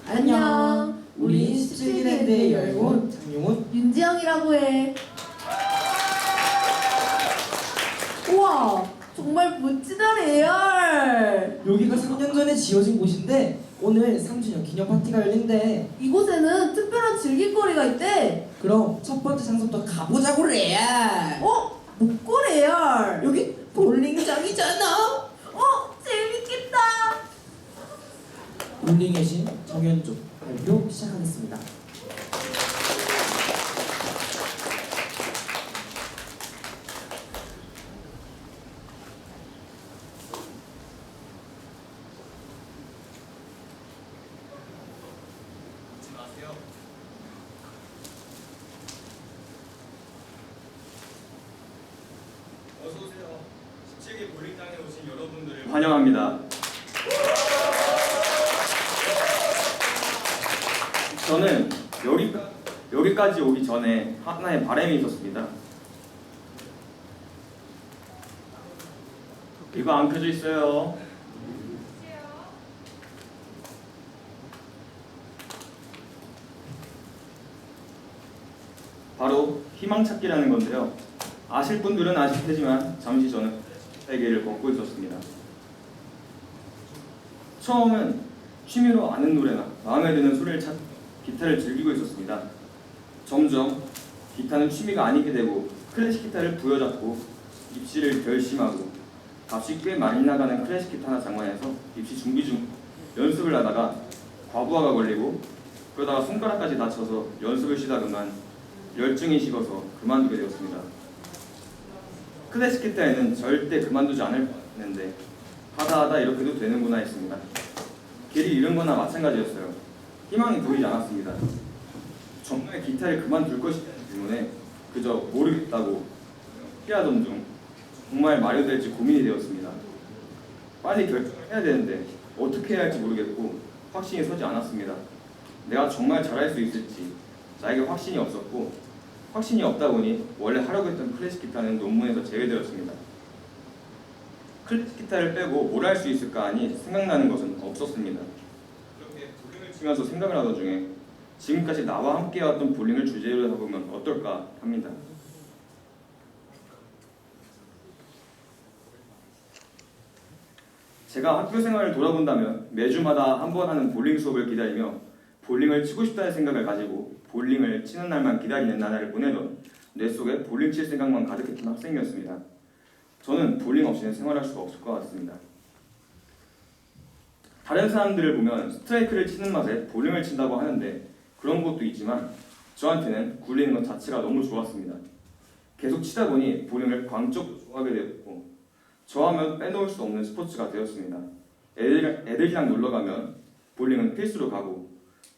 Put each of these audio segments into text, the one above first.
안녕. 우리 17기랜드의 열곤 장용훈, 윤지영이라고 해. 우와, 정말 멋지다 레알. 여기가 3년 전에 지어진 곳인데 오늘 3주년 기념 파티가 열린대. 이곳에는 특별한 즐길거리가 있대. 그럼 첫 번째 장소부터 가보자고 레알. 목고 레알. 여기 볼링장이잖아. 재밌겠다. 볼링의 신 정현주 발표 시작하겠습니다. 어서오세요. 17기 볼링장에 오신 여러분들을 환영합니다. 저는 여기까지 오기 전에 하나의 바람이 있었습니다. 이거 안 켜져 있어요. 바로 희망찾기라는 건데요. 아실 분들은 아실 테지만 잠시 저는 세계를 걷고 있었습니다. 처음은 취미로 아는 노래나 마음에 드는 소리를 찾 기타를 즐기고 있었습니다. 점점 기타는 취미가 아니게 되고 클래식 기타를 부여잡고 입시를 결심하고 값이 꽤 많이 나가는 클래식 기타 하나 장만해서 입시 준비 중 연습을 하다가 과부하가 걸리고 그러다가 손가락까지 다쳐서 연습을 쉬다 그만 열정이 식어서 그만두게 되었습니다. 클래식 기타에는 절대 그만두지 않을 뻔했는데 하다 이렇게도 되는구나 했습니다. 길이 잃은 거나 마찬가지였어요. 희망이 보이지 않았습니다. 정말 기타를 그만둘 것이라는 질문에 그저 모르겠다고 피하던 중 정말 말이 될지 고민이 되었습니다. 빨리 결정을 해야 되는데 어떻게 해야 할지 모르겠고 확신이 서지 않았습니다. 내가 정말 잘할 수 있을지 나에게 확신이 없었고 확신이 없다 보니 원래 하려고 했던 클래식 기타는 논문에서 제외되었습니다. 클래식 기타를 빼고 뭘 할 수 있을까 하니 생각나는 것은 없었습니다. 그렇게 볼링을 치면서 생각을 하던 중에 지금까지 나와 함께 해왔던 볼링을 주제로 해보면 어떨까 합니다. 제가 학교 생활을 돌아본다면 매주마다 한 번 하는 볼링 수업을 기다리며 볼링을 치고 싶다는 생각을 가지고 볼링을 치는 날만 기다리는 나날을 보내던 뇌 속에 볼링 칠 생각만 가득했던 학생이었습니다. 저는 볼링 없이는 생활할 수가 없을 것 같습니다. 다른 사람들을 보면 스트라이크를 치는 맛에 볼링을 친다고 하는데 그런 것도 있지만 저한테는 굴리는 것 자체가 너무 좋았습니다. 계속 치다 보니 볼링을 광적으로 좋아하게 되었고 저하면 빼놓을 수 없는 스포츠가 되었습니다. 애들이랑 놀러가면 볼링은 필수로 가고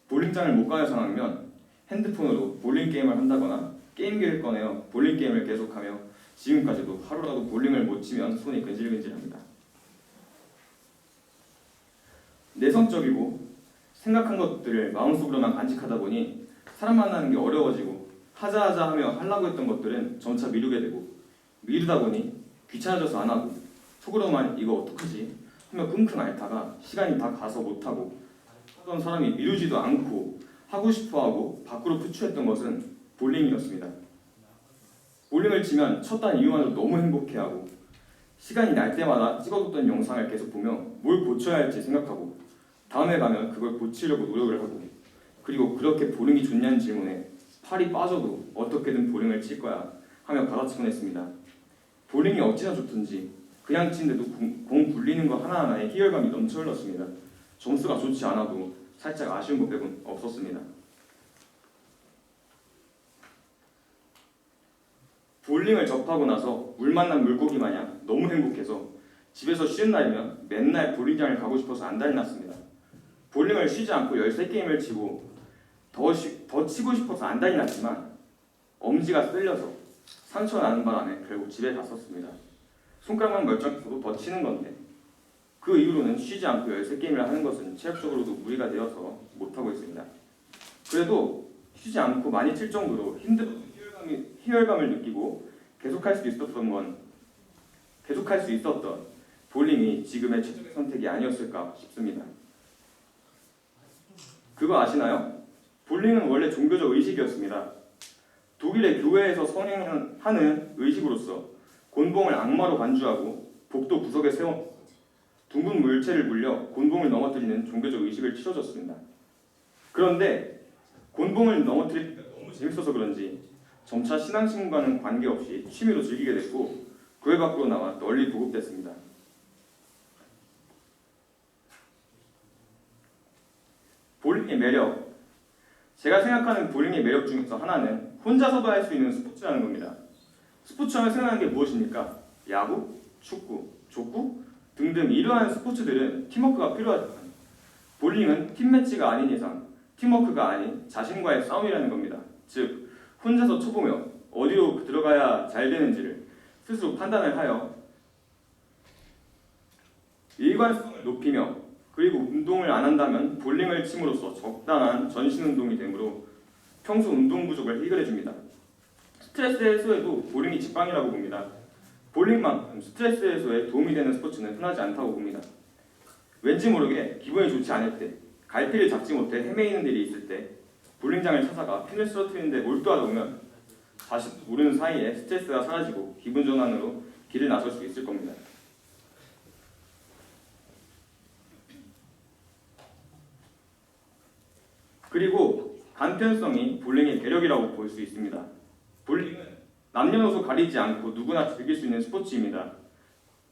볼링장을 못 가는 상황이면 핸드폰으로 볼링 게임을 한다거나 게임기를 꺼내어 볼링 게임을 계속하며 지금까지도 하루라도 볼링을 못 치면 손이 근질근질합니다. 내성적이고 생각한 것들을 마음속으로만 간직하다 보니 사람 만나는 게 어려워지고 하자 하며 하려고 했던 것들은 점차 미루게 되고 미루다 보니 귀찮아져서 안 하고 속으로만 이거 어떡하지 하며 끙끙 앓다가 시간이 다 가서 못하고 하던 사람이 미루지도 않고 하고 싶어하고 밖으로 표출했던 것은 볼링이었습니다. 볼링을 치면 쳤다는 이유만으로 너무 행복해하고 시간이 날 때마다 찍어뒀던 영상을 계속 보며 뭘 고쳐야 할지 생각하고 다음에 가면 그걸 고치려고 노력을 하고 그리고 그렇게 볼링이 좋냐는 질문에 팔이 빠져도 어떻게든 볼링을 칠 거야 하며 받아치곤 했습니다. 볼링이 어찌나 좋든지 그냥 치는데도 공 굴리는 거 하나하나에 희열감이 넘쳐 흘렀습니다. 점수가 좋지 않아도 살짝 아쉬운 것 빼곤 없었습니다. 볼링을 접하고 나서 물 만난 물고기 마냥 너무 행복해서 집에서 쉬는 날이면 맨날 볼링장을 가고 싶어서 안달났습니다. 볼링을 쉬지 않고 13게임을 치고 더 치고 싶어서 안달났지만 엄지가 쓸려서 상처 나는 바람에 결국 집에 갔었습니다. 손가락만 멀쩡해서도 더 치는 건데 그 이후로는 쉬지 않고 13게임을 하는 것은 체력적으로도 무리가 되어서 못하고 있습니다. 그래도 쉬지 않고 많이 칠 정도로 힘들어도 희열감을 느끼고 계속할 수 있었던 볼링이 지금의 최적의 선택이 아니었을까 싶습니다. 그 그거 아시나요? 볼링은 원래 종교적 의식이었습니다. 독일의 교회에서 선행하는 의식으로서 곤봉을 악마로 간주하고 복도 구석에 세워 둥근 물체를 물려 곤봉을 넘어뜨리는 종교적 의식을 치러줬습니다. 그런데 곤봉을 넘어뜨리기가 너무 재밌어서 그런지 점차 신앙심과는 관계없이 취미로 즐기게 됐고 교회 밖으로 나와 널리 보급됐습니다. 볼링의 매력. 제가 생각하는 볼링의 매력 중에서 하나는 혼자서도 할 수 있는 스포츠라는 겁니다. 스포츠하면 생각하는 게 무엇입니까? 야구, 축구, 족구 등등 이러한 스포츠들은 팀워크가 필요하지만 볼링은 팀매치가 아닌 이상 팀워크가 아닌 자신과의 싸움이라는 겁니다. 즉 혼자서 쳐보며 어디로 들어가야 잘 되는지를 스스로 판단을 하여 일관성을 높이며 그리고 운동을 안 한다면 볼링을 침으로써 적당한 전신 운동이 되므로 평소 운동 부족을 해결해 줍니다. 스트레스 해소에도 볼링이 직방이라고 봅니다. 볼링만큼 스트레스 해소에 도움이 되는 스포츠는 흔하지 않다고 봅니다. 왠지 모르게 기분이 좋지 않을 때, 갈피를 잡지 못해 헤매이는 일이 있을 때 볼링장을 찾아가 핀을 쓰러뜨리는데 몰두하다 보면 자신도 모르는 사이에 스트레스가 사라지고 기분 전환으로 길을 나설 수 있을 겁니다. 그리고 간편성이 볼링의 매력이라고 볼 수 있습니다. 볼링은 남녀노소 가리지 않고 누구나 즐길 수 있는 스포츠입니다.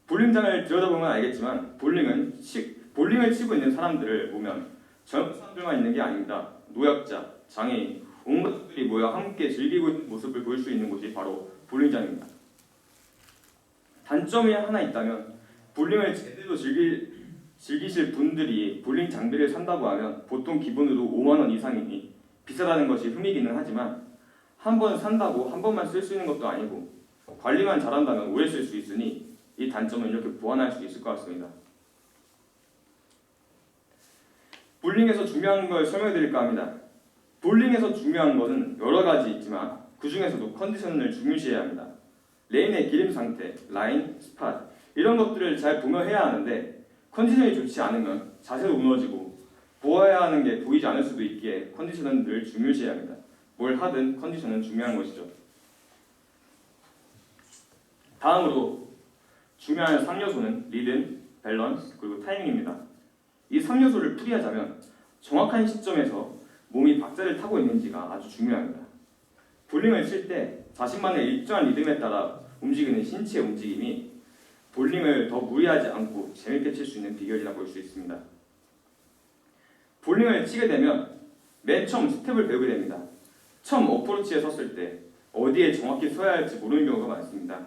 볼링장을 들여다보면 알겠지만 볼링을 치고 있는 사람들을 보면 젊은 사람들만 있는 게 아닙니다. 노약자, 장애인, 온갖 분들이 모여 함께 즐기고 있는 모습을 볼 수 있는 곳이 바로 볼링장입니다. 단점이 하나 있다면 볼링을 제대로 즐기실 분들이 볼링 장비를 산다고 하면 보통 기본으로 5만 원 이상이니 비싸다는 것이 흠이기는 하지만 한 번 산다고 한 번만 쓸 수 있는 것도 아니고 관리만 잘한다면 오래 쓸 수 있으니 이 단점을 이렇게 보완할 수 있을 것 같습니다. 볼링에서 중요한 걸 설명해 드릴까 합니다. 볼링에서 중요한 것은 여러 가지 있지만 그 중에서도 컨디션을 중요시해야 합니다. 레인의 기림 상태, 라인, 스팟 이런 것들을 잘 보며 해야 하는데 컨디션이 좋지 않으면 자세도 무너지고 보아야 하는 게 보이지 않을 수도 있기에 컨디션은 늘 중요시해야 합니다. 뭘 하든 컨디션은 중요한 것이죠. 다음으로 중요한 3요소는 리듬, 밸런스, 그리고 타이밍입니다. 이 3요소를 풀이하자면 정확한 시점에서 몸이 박자를 타고 있는지가 아주 중요합니다. 볼링을 칠 때 자신만의 일정한 리듬에 따라 움직이는 신체의 움직임이 볼링을 더 무리하지 않고 재밌게 칠 수 있는 비결이라고 볼 수 있습니다. 볼링을 치게 되면 맨 처음 스텝을 배우게 됩니다. 처음 어프로치에 섰을 때 어디에 정확히 서야 할지 모르는 경우가 많습니다.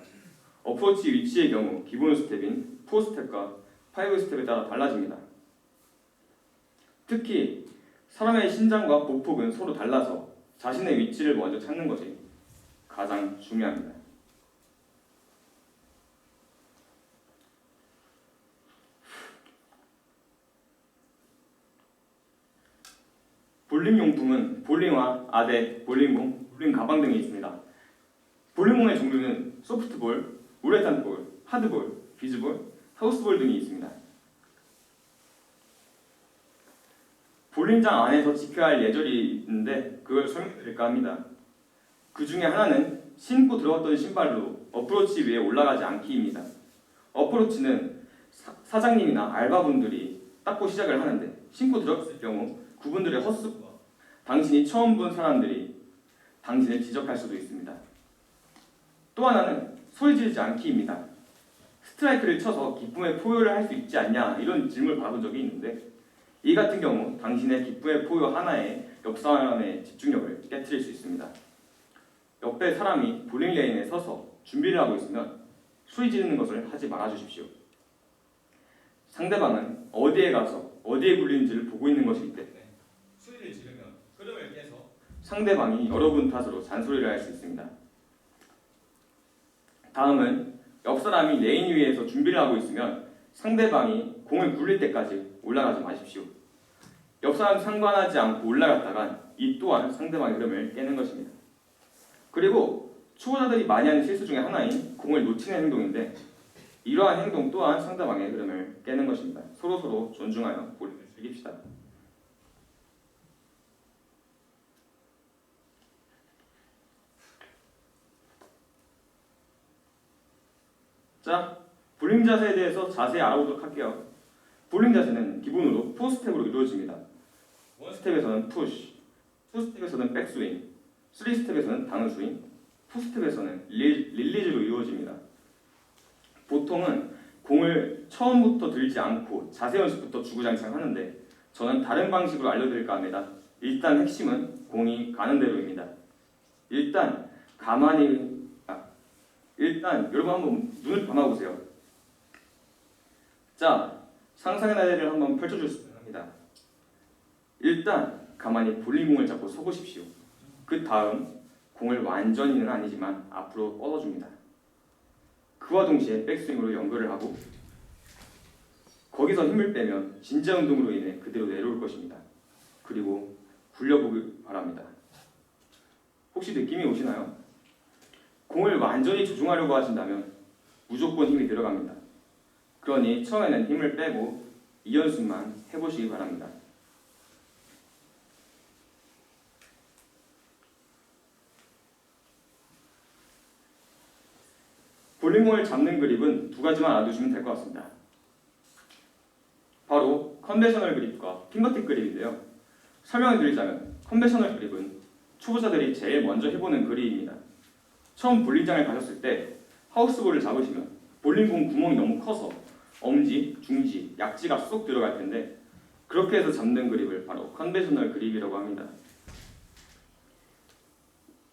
어프로치 위치의 경우 기본 스텝인 4스텝과 5스텝에 따라 달라집니다. 특히 사람의 신장과 보폭은 서로 달라서 자신의 위치를 먼저 찾는 것이 가장 중요합니다. 볼링 용품은 볼링화, 아대, 볼링공, 볼링 가방 등이 있습니다. 볼링공의 종류는 소프트볼, 우레탄볼, 하드볼, 비즈볼, 하우스볼 등이 있습니다. 볼링장 안에서 지켜야 할 예절이 있는데 그걸 설명드릴까 합니다. 그 중에 하나는 신고 들어갔던 신발로 어프로치 위에 올라가지 않기입니다. 어프로치는 사장님이나 알바분들이 닦고 시작을 하는데 신고 들어갔을 경우 그분들의 헛수고와 당신이 처음 본 사람들이 당신을 지적할 수도 있습니다. 또 하나는 소리 지르지 않기입니다. 스트라이크를 쳐서 기쁨의 포효를 할 수 있지 않냐 이런 질문을 받은 적이 있는데 이 같은 경우 당신의 기쁨의 포효 하나에 옆사람의 집중력을 깨트릴 수 있습니다. 옆에 사람이 볼링 레인에 서서 준비를 하고 있으면 소리 지르는 것을 하지 말아주십시오. 상대방은 어디에 가서 어디에 굴리는지를 보고 있는 것이기 때문에 소리를 지르면 흐름을 깨서 상대방이 여러분 탓으로 잔소리를 할 수 있습니다. 다음은 옆 사람이 레인 위에서 준비를 하고 있으면 상대방이 공을 굴릴 때까지 올라가지 마십시오. 옆 사람 상관하지 않고 올라갔다간 이 또한 상대방의 흐름을 깨는 것입니다. 그리고 초보자들이 많이 하는 실수 중에 하나인 공을 놓치는 행동인데 이러한 행동 또한 상대방의 흐름을 깨는 것입니다. 서로서로 존중하여 볼링을 즐깁시다. 자, 볼링 자세에 대해서 자세히 알아보도록 할게요. 볼링 자세는 기본으로 4스텝으로 이루어집니다. 1스텝에서는 푸시, 2스텝에서는 백스윙, 3스텝에서는 다운스윙, 4스텝에서는 릴리즈로 이루어집니다. 보통은 공을 처음부터 들지 않고 자세 연습부터 주구장창 하는데 저는 다른 방식으로 알려드릴까 합니다. 일단 핵심은 공이 가는 대로입니다. 일단 여러분 한번 눈을 감아보세요. 자, 상상의 나래를 한번 펼쳐주시면 합니다. 일단 가만히 볼링공을 잡고 서보십시오. 그 다음 공을 완전히는 아니지만 앞으로 뻗어줍니다. 그와 동시에 백스윙으로 연결을 하고 거기서 힘을 빼면 진자 운동으로 인해 그대로 내려올 것입니다. 그리고 굴려보길 바랍니다. 혹시 느낌이 오시나요? 공을 완전히 조종하려고 하신다면 무조건 힘이 들어갑니다. 그러니 처음에는 힘을 빼고 2연습만 해보시기 바랍니다. 볼링공을 잡는 그립은 두 가지만 알아두시면 될 것 같습니다. 바로 컨벤셔널 그립과 핑거팁 그립인데요. 설명을 드리자면 컨벤셔널 그립은 초보자들이 제일 먼저 해보는 그립입니다. 처음 볼링장을 가셨을 때 하우스볼을 잡으시면 볼링공 구멍이 너무 커서 엄지, 중지, 약지가 쏙 들어갈 텐데 그렇게 해서 잡는 그립을 바로 컨벤셔널 그립이라고 합니다.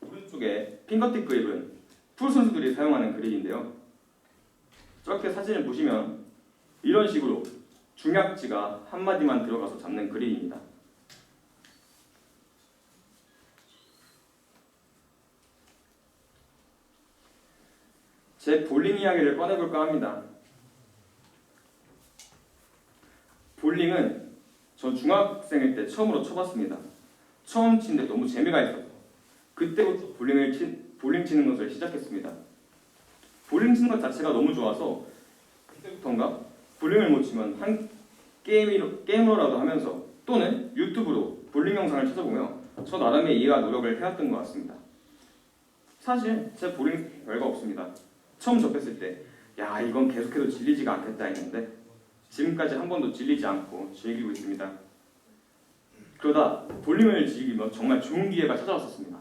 오른쪽에 핑거팁 그립은 프로 선수들이 사용하는 그립인데요. 저렇게 사진을 보시면 이런 식으로 중약지가 한 마디만 들어가서 잡는 그립입니다. 제 볼링 이야기를 꺼내볼까 합니다. 볼링은 전 중학생일 때 처음으로 쳐봤습니다. 처음 치는데 너무 재미가 있어서 그때부터 볼링 치는 것을 시작했습니다. 볼링 치는 것 자체가 너무 좋아서 그때부터인가 볼링을 못 치면 한 게임으로라도 하면서 또는 유튜브로 볼링 영상을 찾아보며 저 나름의 이해와 노력을 해왔던 것 같습니다. 사실 제 볼링 별거 없습니다. 처음 접했을 때 야 이건 계속해도 질리지가 않겠다 했는데 지금까지 한 번도 질리지 않고 즐기고 있습니다. 그러다 볼링을 즐기며 정말 좋은 기회가 찾아왔었습니다.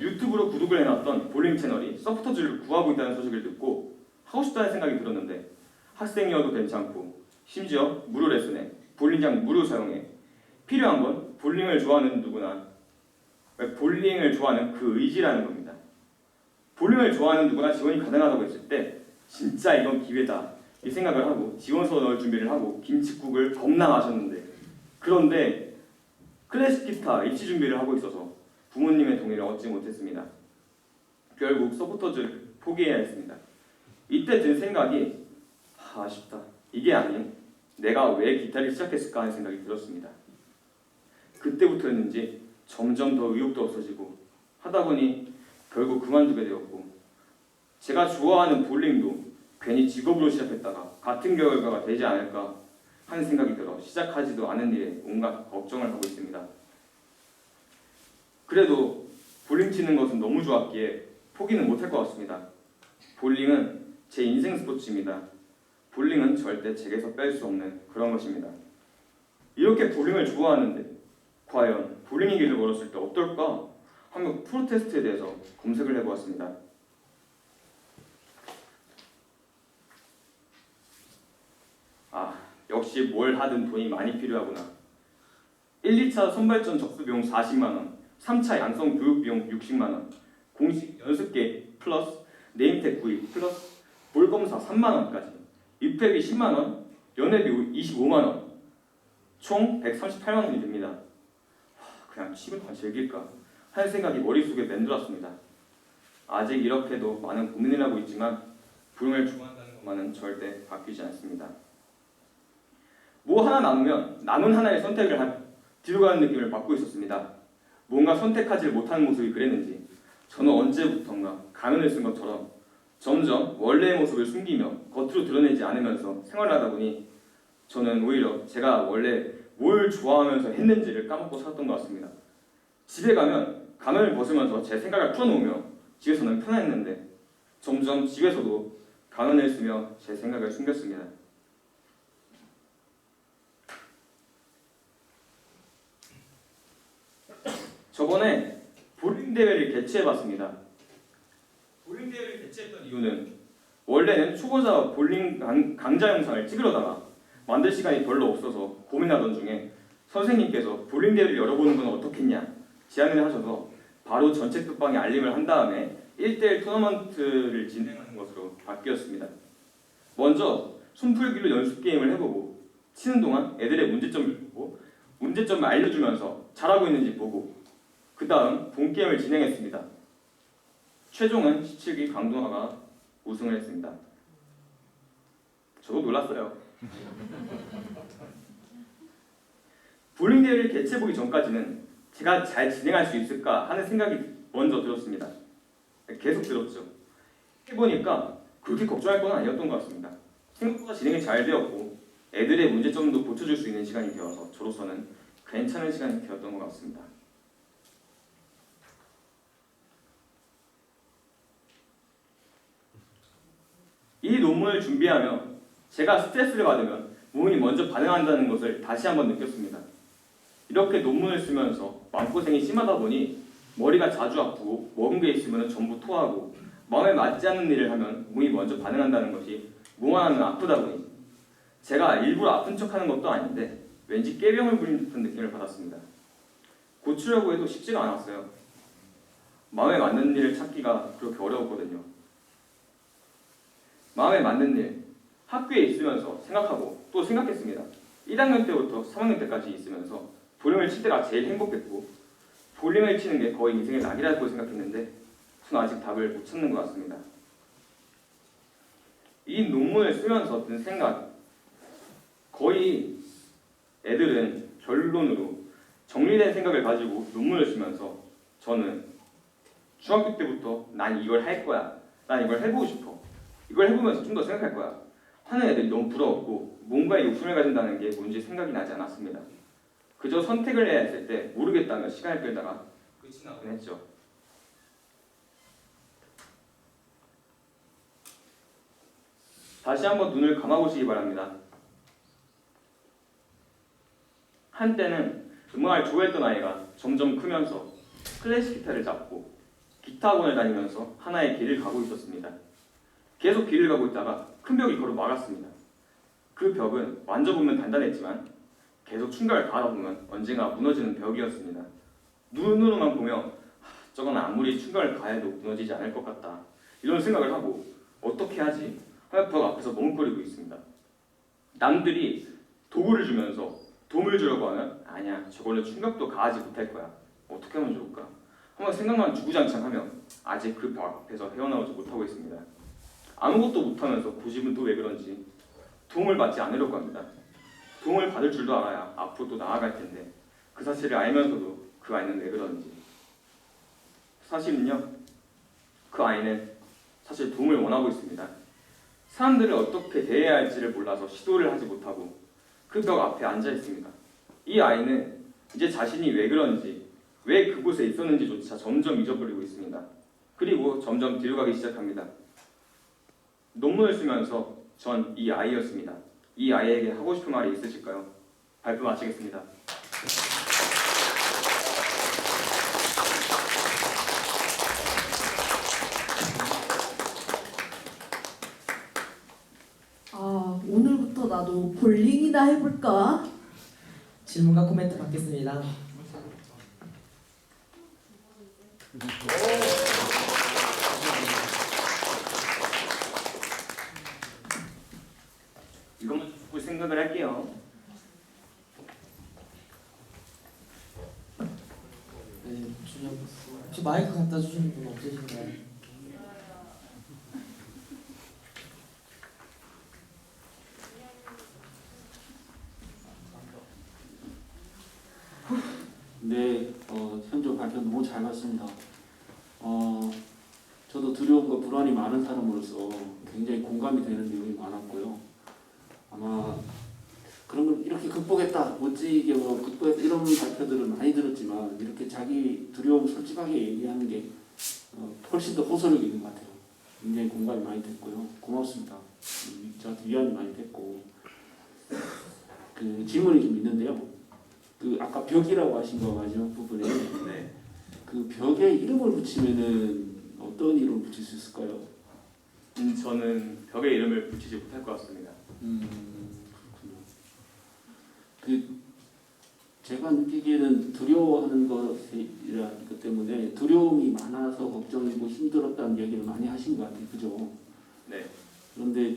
유튜브로 구독을 해놨던 볼링 채널이 서포터즈를 구하고 있다는 소식을 듣고 하고 싶다는 생각이 들었는데 학생이어도 괜찮고 심지어 무료 레슨에 볼링장 무료 사용에 필요한 건 볼링을 좋아하는 누구나 볼링을 좋아하는 그 의지라는 겁니다. 볼링을 좋아하는 누구나 지원이 가능하다고 했을 때 진짜 이건 기회다 이 생각을 하고 지원서 넣을 준비를 하고 김칫국을 겁나 마셨는데 그런데 클래식 기타 입시 준비를 하고 있어서 부모님의 동의를 얻지 못했습니다. 결국 서포터즈를 포기해야 했습니다. 이때 든 생각이 아쉽다. 이게 아닌 내가 왜 기타를 시작했을까 하는 생각이 들었습니다. 그때부터였는지 점점 더 의욕도 없어지고 하다 보니 결국 그만두게 되었고 제가 좋아하는 볼링도 괜히 직업으로 시작했다가 같은 결과가 되지 않을까 하는 생각이 들어 시작하지도 않은 일에 온갖 걱정을 하고 있습니다. 그래도 볼링 치는 것은 너무 좋았기에 포기는 못할 것 같습니다. 볼링은 제 인생 스포츠입니다. 볼링은 절대 제게서 뺄 수 없는 그런 것입니다. 이렇게 볼링을 좋아하는데 과연 볼링의 길을 걸었을 때 어떨까 하며 프로테스트에 대해서 검색을 해보았습니다. 역시 뭘 하든 돈이 많이 필요하구나. 1, 2차 선발전 접수 비용 40만원, 3차 양성 교육 비용 60만원, 공식 연습계 플러스 네임택 구입 플러스 볼검사 3만원까지 입회비 10만원, 연회비 25만원, 총 138만원이 됩니다. 그냥 치고 더 즐길까 하는 생각이 머릿속에 맴돌았습니다. 아직 이렇게도 많은 고민을 하고 있지만 볼링을 좋아한다는 것만은 절대 바뀌지 않습니다. 뭐 하나 남으면 남은 하나의 선택을 하며 뒤로 가는 느낌을 받고 있었습니다. 뭔가 선택하지 못하는 모습이 그랬는지 저는 언제부턴가 가면을 쓴 것처럼 점점 원래의 모습을 숨기며 겉으로 드러내지 않으면서 생활을 하다 보니 저는 오히려 제가 원래 뭘 좋아하면서 했는지를 까먹고 살았던 것 같습니다. 집에 가면 가면을 벗으면서 제 생각을 풀어놓으며 집에서는 편했는데 점점 집에서도 가면을 쓰며 제 생각을 숨겼습니다. 저번에 볼링 대회를 개최해봤습니다. 볼링 대회를 개최했던 이유는 원래는 초보자 볼링 강좌 영상을 찍으려다가 만들 시간이 별로 없어서 고민하던 중에 선생님께서 볼링 대회를 열어보는 건 어떻겠냐 제안을 하셔서 바로 전체 끝방에 알림을 한 다음에 1대1 토너먼트를 진행하는 것으로 바뀌었습니다. 먼저 손풀기로 연습 게임을 해보고 치는 동안 애들의 문제점을 보고 문제점을 알려주면서 잘하고 있는지 보고 그 다음 본 게임을 진행했습니다. 최종은 17기 강동아가 우승을 했습니다. 저도 놀랐어요. 볼링 대회를 개최해보기 전까지는 제가 잘 진행할 수 있을까 하는 생각이 먼저 들었습니다. 계속 들었죠. 해보니까 그렇게 걱정할 건 아니었던 것 같습니다. 생각보다 진행이 잘 되었고 애들의 문제점도 고쳐줄 수 있는 시간이 되어서 저로서는 괜찮은 시간이 되었던 것 같습니다. 이 논문을 준비하며 제가 스트레스를 받으면 몸이 먼저 반응한다는 것을 다시 한번 느꼈습니다. 이렇게 논문을 쓰면서 마음고생이 심하다 보니 머리가 자주 아프고 먹은 게 있으면 전부 토하고 마음에 맞지 않는 일을 하면 몸이 먼저 반응한다는 것이 몸 하나는 아프다 보니 제가 일부러 아픈 척하는 것도 아닌데 왠지 꾀병을 부린 듯한 느낌을 받았습니다. 고치려고 해도 쉽지가 않았어요. 마음에 맞는 일을 찾기가 그렇게 어려웠거든요. 마음에 맞는 일, 학교에 있으면서 생각하고 또 생각했습니다. 1학년 때부터 3학년 때까지 있으면서 볼링을 칠 때가 제일 행복했고 볼링을 치는 게 거의 인생의 낙이라고 생각했는데 저는 아직 답을 못 찾는 것 같습니다. 이 논문을 쓰면서 든 생각, 거의 애들은 결론으로 정리된 생각을 가지고 논문을 쓰면서 저는 중학교 때부터 난 이걸 할 거야, 난 이걸 해보고 싶어, 이걸 해보면서 좀 더 생각할 거야 하는 애들이 너무 부러웠고 뭔가에 욕심을 가진다는 게 뭔지 생각이 나지 않았습니다. 그저 선택을 해야 했을 때 모르겠다며 시간을 끌다가 끝이 나긴 했죠. 다시 한번 눈을 감아보시기 바랍니다. 한때는 음악을 좋아했던 아이가 점점 크면서 클래식 기타를 잡고 기타 학원을 다니면서 하나의 길을 가고 있었습니다. 계속 길을 가고 있다가 큰 벽이 바로 막았습니다. 그 벽은 만져보면 단단했지만 계속 충격을 가하다 보면 언젠가 무너지는 벽이었습니다. 눈으로만 보면 저건 아무리 충격을 가해도 무너지지 않을 것 같다 이런 생각을 하고 어떻게 하지? 하며 벽 앞에서 머뭇거리고 있습니다. 남들이 도구를 주면서 도움을 주려고 하면 아니야 저걸로 충격도 가하지 못할 거야 어떻게 하면 좋을까? 한번 생각만 주구장창하며 아직 그 벽 앞에서 헤어나오지 못하고 있습니다. 아무것도 못하면서 고집은 또 왜 그런지 도움을 받지 않으려고 합니다. 도움을 받을 줄도 알아야 앞으로 또 나아갈 텐데 그 사실을 알면서도 그 아이는 왜 그런지 사실은요 그 아이는 사실 도움을 원하고 있습니다. 사람들을 어떻게 대해야 할지를 몰라서 시도를 하지 못하고 그 벽 앞에 앉아 있습니다. 이 아이는 이제 자신이 왜 그런지 왜 그곳에 있었는지조차 점점 잊어버리고 있습니다. 그리고 점점 뒤로 가기 시작합니다. 논문을 쓰면서 전 이 아이였습니다. 이 아이에게 하고 싶은 말이 있으실까요? 발표 마치겠습니다. 아, 오늘부터 나도 볼링이나 해볼까? 질문과 코멘트 받겠습니다. 이것만 듣고 생각을 할게요. 네, 준영 혹시 마이크 갖다 주시는 분 없으신가요? 네, 현조 발표 너무 잘 봤습니다. 저도 두려움과 불안이 많은 사람으로서 굉장히 공감이 되는 내용이 많았고요. 아마 그런 걸 이렇게 극복했다, 멋지게 극복했다 이런 발표들은 많이 들었지만 이렇게 자기 두려움 솔직하게 얘기하는 게 훨씬 더 호소력이 있는 것 같아요. 굉장히 공감이 많이 됐고요. 고맙습니다. 저한테 위안이 많이 됐고 그 질문이 좀 있는데요. 그 아까 벽이라고 하신 거 마지막 부분에 네. 그 벽에 이름을 붙이면은 어떤 이름을 붙일 수 있을까요? 저는 벽에 이름을 붙이지 못할 것 같습니다. 그렇군요. 그 제가 느끼기에는 두려워하는 것이라기 때문에 두려움이 많아서 걱정이고 힘들었다는 얘기를 많이 하신 것 같아요. 그죠? 네. 그런데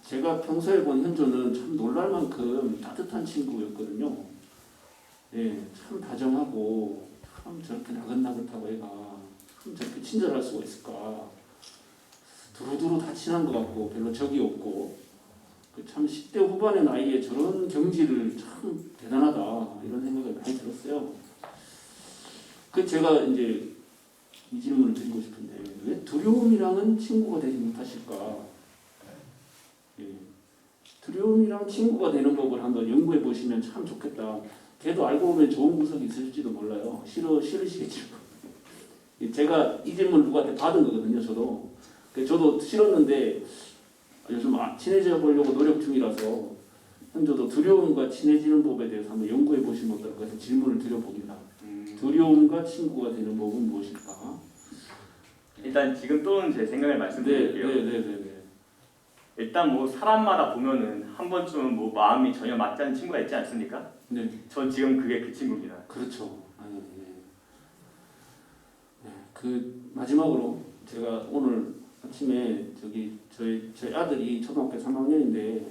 제가 평소에 본 현조는 참 놀랄 만큼 따뜻한 친구였거든요. 예, 참 다정하고 참 저렇게 나긋나긋하고 애가 참 저렇게 친절할 수가 있을까. 두루두루 다 친한 것 같고 별로 적이 없고 참 10대 후반의 나이에 저런 경지를 참 대단하다 이런 생각을 많이 들었어요. 그 제가 이제 이 질문을 드리고 싶은데 왜 두려움이랑은 친구가 되지 못하실까? 예. 두려움이랑 친구가 되는 법을 한번 연구해 보시면 참 좋겠다. 걔도 알고 보면 좋은 구석이 있을지도 몰라요. 싫으시겠죠. 제가 이 질문 누구한테 받은 거거든요. 저도 싫었는데 요즘 친해져 보려고 노력 중이라서 현저도 두려움과 친해지는 법에 대해서 한번 연구해 보시면 어떨까 해서 질문을 드려봅니다. 두려움과 친구가 되는 법은 무엇일까? 일단 지금 떠오른 제 생각을 말씀드릴게요. 네. 일단 뭐 사람마다 보면은 한 번쯤은 뭐 마음이 전혀 맞지 않는 친구가 있지 않습니까? 네. 전 지금 그게 그 친구입니다. 그렇죠. 네. 그 마지막으로 제가 오늘 아침에 저희 아들이 초등학교 3학년인데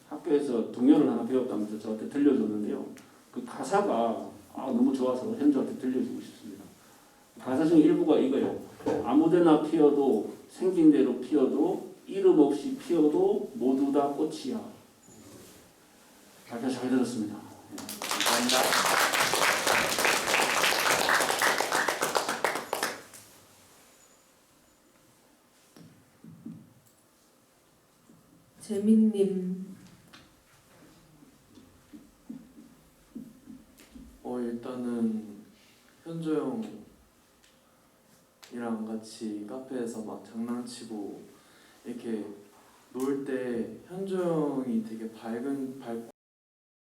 학교에서 동요를 하나 배웠다면서 저한테 들려줬는데요. 그 가사가 너무 좋아서 현주한테 들려주고 싶습니다. 가사 중 일부가 이거예요. 아무데나 피어도 생긴 대로 피어도 이름 없이 피어도 모두 다 꽃이야. 잘 들었습니다. 감사합니다. 재민님. 일단은 현조 형이랑 같이 카페에서 막 장난치고 이렇게 놀 때 현조 형이 되게 밝고